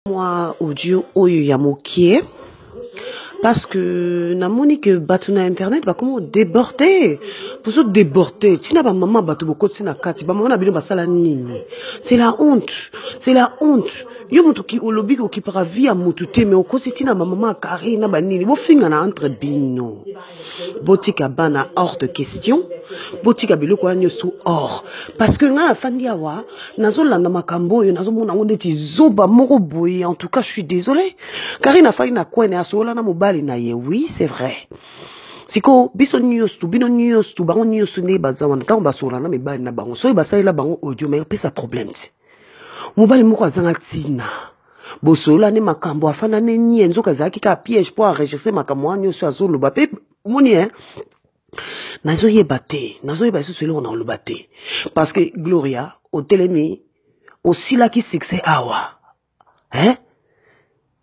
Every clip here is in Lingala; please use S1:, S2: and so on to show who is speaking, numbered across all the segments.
S1: Moi, audio oyo ya mokie parce que na moni que batu na internet ba comment déborder pour se déborder tina ba maman batu boko tina kati ba maman na bino basala nini c'est la honte yo mutu ki olobi ko ki para via mutu te mais okoti tina ba maman Carine na ba nini bo finga na entre bino botika bana hors de question botika biloko anyo sous hors parce que nga na fandi awa nazo landa makambo yo nazo mona onde ti zoba moko boye en tout cas je suis désolé Carine a failli na kwene asola na mobali na ye oui c'est vrai siko biso nyos tu bino nyos tu bango nyos ne bazawan ka basola na mibali na bango so basaila bango audio mais pesa problème ti mobali moko azanga tina bosola ne makambo afana ne nyenzo kazaki ka piège pour enregistrer makambo nyos azolo ba pe moni hein nazo yeba so selo on le baté parce que Gloria au télémi aussi là qui succès awa hein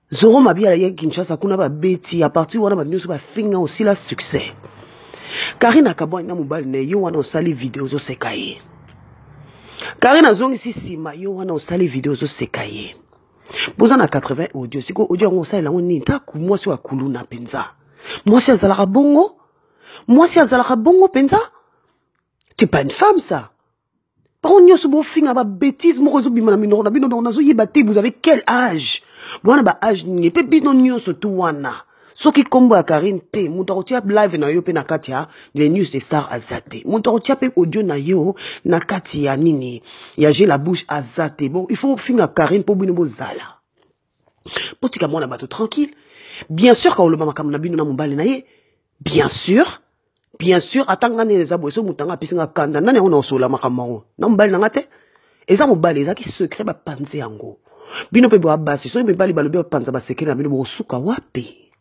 S1: Zoro mabia la Kinshasa kuna ba beti à partir wana ba news ba finga aussi la succès Carine akabwa na mobali ne yo wana osali vidéo zo sekaye Carine azongi sima yo wana osali vidéo zo sekaye boza na 80 audio siko audio ngo osali la ngoni ta ku moi so akulu na penza moi si azala bongo penza tu pas une femme ça par contre so bo finga ba bêtise mo zo bima na minoro na bino na zo yebate vous avez quel âge bon ba âge ni pe bino nyoso tu wana soki kombo ya Carine te muto tia live na yo pe na katia les news de Star azate muto tia pe audio na yo na katia nini ya j'ai la bouche azate bon il faut finga Carine pour bino bozala potika mona bato tranquille bien sûr quand le mama kamna bino na mobali na ye bien sûr atanga ne les abo so mutanga pisinga kanda nani on osola makamao na mobali na ngate eza mobali eza ki secret ba panze yango bino pe bo abasi so mibali balobi panza ba secret na bino bosuka wapi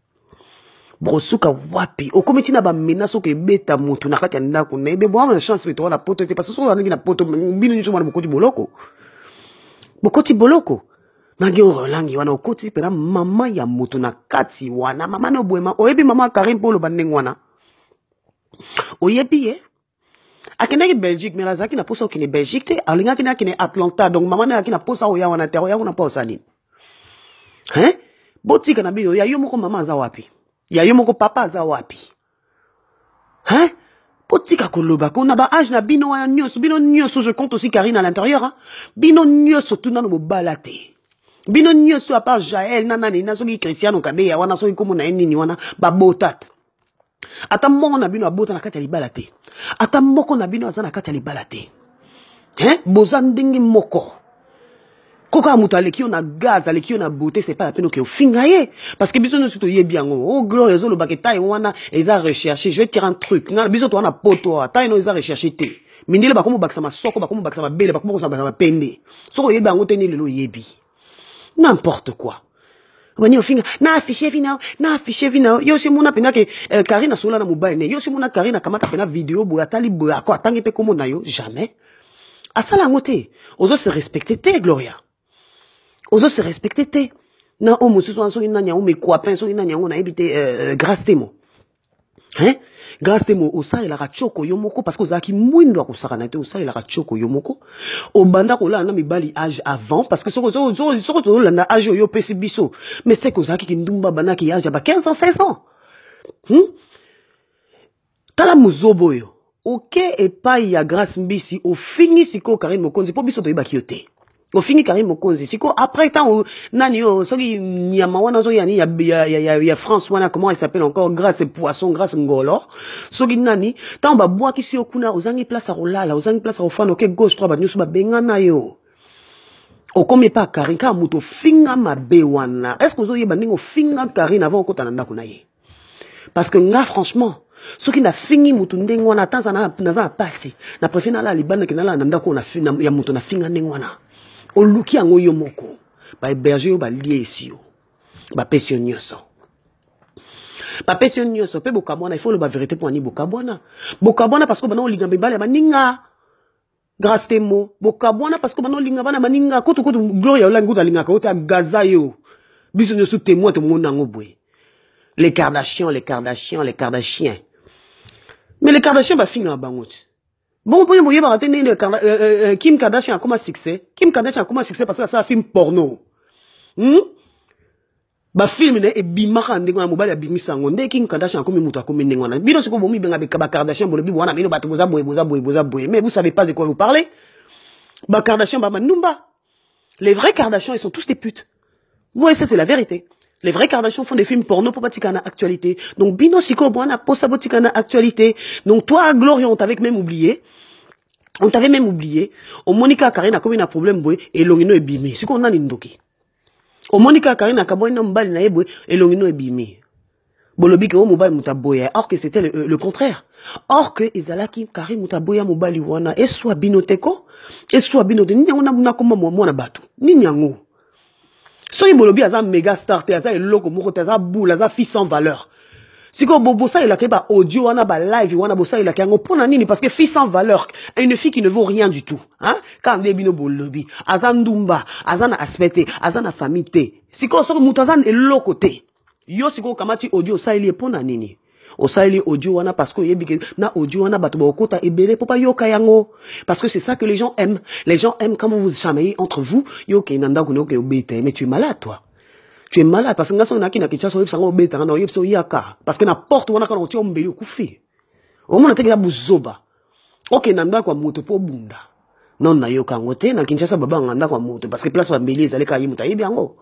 S1: okomiti na ba menace ke beta mutu na kati ya ndako na ebe bo na chance beto na poto parce que so na ngina poto bino nyiso mwana bokoti boloko nangi Olangi wana okoti pena mama ya mutu na kati wana mama no boema oyebi mama Carine polo banengwana oyebi akendaki Belgique mais la zaki na posa okine Belgique te alingaki na kine Atlanta donc maman na kina posa oya wana te oya wana pa osani hein botika na biyo ya yo moko mama za wapi ya yo moko papa za wapi hein botika koloba ko na ba âge na bino wana nyoso je compte aussi Carine à l'intérieur hein bino nyoso tuna no balate bino nyoso à part Jaël nanani na soki Cristiano Kabeya wana soki komo na nini wana ba botat ata moko na bino abota na kati ya libala te ata moko na bino azana kati ya libala te hein boza ndenge moko koka mutu alekio na gaz alekio na beauté c'est pas la peine que ofinga ye parce que biso nous to yebi yango oh Gloria zo lo baketa wana eza rechercher je vais tirer un truc na biso to wana poto ata ino eza rechercher te mindele ba komo bakisa masoko ba komo bakisa mabele ba komo bakisa mapende soko yebi yango te ni lelo yebi n'importe quoi wani ofinga na afficher vina yo si mona pena ke Carine asola na mobile ne yo si mona Carine kamata pena vidéo bo atali bo ako atangi pe komo na yo jamais asala ngote ozo se respecter te Gloria ozo se respecter te na o musu so ina nya o me kwa penso ina nya na ebite grâce temo hein grâce temo osa ila ka choko yomoko parce que ozaki mwindo akusaka na te osa ila ka choko yomoko obanda ko la na mibali âge avant parce que soko la na âge yo pesi biso mais c'est que ozaki kindumba banaki âge ba 15 ans 16 ans tala muzobo yo OK et pas ya grâce mbisi o fini siko Carine Mokonzi po biso to yebaki yote o fini Carine Mokonzi siko après temps nani yo soki nyama wana zo yani ya France wana comment il s'appelle encore grâce poisson grâce ngolo soki nani temps ba bois ki si okuna ozangi place à rolala ozangi place à ofano OK gauche droite ba nyusu ba bengana yo o comme pas Carine ka muto finga Mabe wana est-ce que ozo yeba ndingo finga Carine avant okota na ndako na ye parce que nga franchement ce qui n'a fini mutu ndenge wana tanza na passer na préfère la libana kinala na ndako na fina ya mutu na finga ndenge wana oluki yango yo moko ba héberger yo ba lié ici yo ba pension nyoso pe bokamwana il faut le ba vérité pour ani bokamwana parce que bana olinga mbale maninga grâce temo bokamwana parce que bana olinga bana maninga koto Gloria Olangi ko linga ko ta gaza yo biso nyoso témoin to mona ngobwe les Kardashians mais les Kardashians ba finga bangout bon pour y avoir Kim Kardashian a comment succès parce que ça film porno Ba film ne e bimaka ndenge na mobali ya bimisango nde Kim Kardashian komi muto akomi ndenge wana bino siko bomi benga ba Kardashian bolobi wana bino bato boza boye mais vous savez pas de quoi vous parlez. Ba Kardashian ba manumba. Les vrais Kardashians ils sont tous des putes. Ouais, ça c'est la vérité. Les vrais Kardashians font des films porno pour pas tikana actualité. Donc bino siko boana pour sa tikana actualité. Donc toi Gloria on t'avait même oublié. On t'avait même oublié. Au Monica Carine a comme un problème boy et longino e bimi. C'est qu'on a n'indoki. Au Monica Carine a kaboy n'ambal na eboy et longino e bimi. Bolobi ke o mobile mutaboya. Or que c'était le contraire. Or que Izalaki Carine mutaboya mobile wana et soit binoteko et soit binote ni on a muna comme moi na batu. Ni nyango. So bolobi aza méga star te aza eloko moko te aza boule aza fils sans valeur. Si ko bossa il a ke ba audio wana ba live wana bossa il a ke ngo pona nini parce que fils sans valeur une fille qui ne vaut rien du tout hein quand debino bolobi aza ndumba aza na aspecté aza na famille te si ko so muto aza eloko te yo si ko kamati audio ça il est pona nini o ça il audio wana parce que yebi na audio wana bato ba okota ebele popa yoka yango parce que c'est ça que les gens aiment quand vous vous chamaillez entre vous yo ke nanda ko no ke obete mais tu es malade toi. Tu es malade parce que nga sonaki na kicha so yebsango beta na yebso yaka parce que n'importe où on a quand on tient mbeli okufi au moins na buzoba OK nanda kwa moto po bunda non na yoka ngote na Kinshasa baba nganda kwa moto parce que place ba mbeli ezale ka yimuta yebi yango.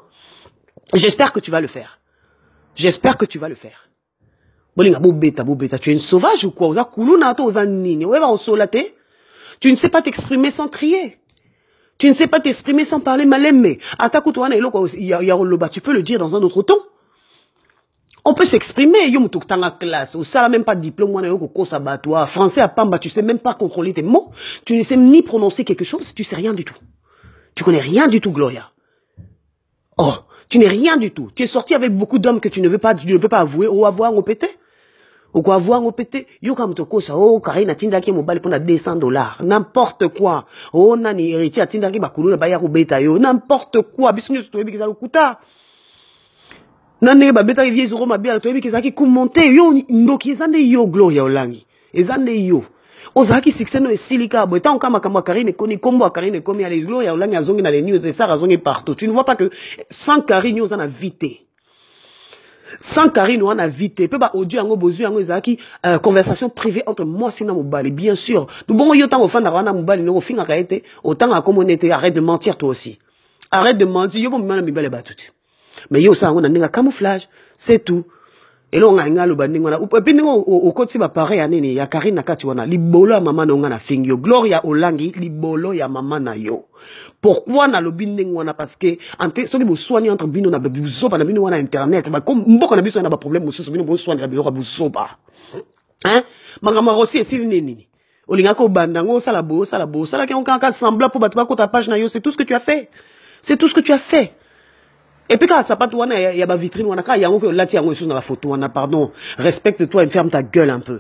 S1: J'espère que tu vas le faire bolinga bo beta tu es une sauvage ou quoi oza kuluna to oza nini oeba osolate tu ne sais pas t'exprimer sans crier. Tu ne sais pas t'exprimer sans parler malemé. Tu peux le dire dans un autre ton. On peut s'exprimer. Classe. Ou ça, même pas de diplôme. Français à Pamba, tu sais même pas contrôler tes mots. Tu ne sais ni prononcer quelque chose. Tu sais rien du tout. Tu connais rien du tout, Gloria. Oh, tu n'es rien du tout. Tu es sorti avec beaucoup d'hommes que tu ne peux pas avouer ou avoir au pété. Ou quoi avoir au pété, yo comme toko ça, oh, Carine a tindaki mobile pour $200. N'importe quoi. Oh, nani héritier a tindaki bakulu na baya beta yo. N'importe quoi. Bisous, tu es bizarre au kuta. Nani ba beta vie zoro ma bien, tu es bizarre qui monter yo, ndoki ezande yo Gloria Olangi. Ezande yo. Ozaki succès no silika, bo tant kama Carine koni kombo Carine komi les Gloria Olangi azongi na les news et ça azongi partout. Tu ne vois pas que sans Carine yo zana vite. Sans Carine, on a vite. Peut pas audio yango bozu yango ezaki conversation privée entre moi sina mobali bien sûr. Nous bon yo tant au fan na mobali no finga kaete autant à comme on était arrête de mentir toi aussi. Arrête de mentir yo bon mana mibale batuti. Mais yo ça on a ninga camouflage, c'est tout. Et là on a ngalo bandingo na et puis au côté ba pareil ya nini ya Carine na kati wana libolo ya mama na ngana fingyo Gloria Olangi libolo ya mama na yo. Pourquoi na lobi ndingo wana parce que ante soki bo soigner entre bino na biso pa na bino wana internet ba comme mboko na biso na ba problème mususu bino bo soigner na bino ba soba. Hein? Mangama rosi esili nini? Olinga ko bandango sala ki on kan semblant pour battre ko ta page na yo, c'est tout ce que tu as fait. C'est tout ce que tu as fait. Et puis quand ça pas y a ba vitrine wana ka yango que là ti yango sur na la photo wana pardon, respecte-toi et ferme ta gueule un peu.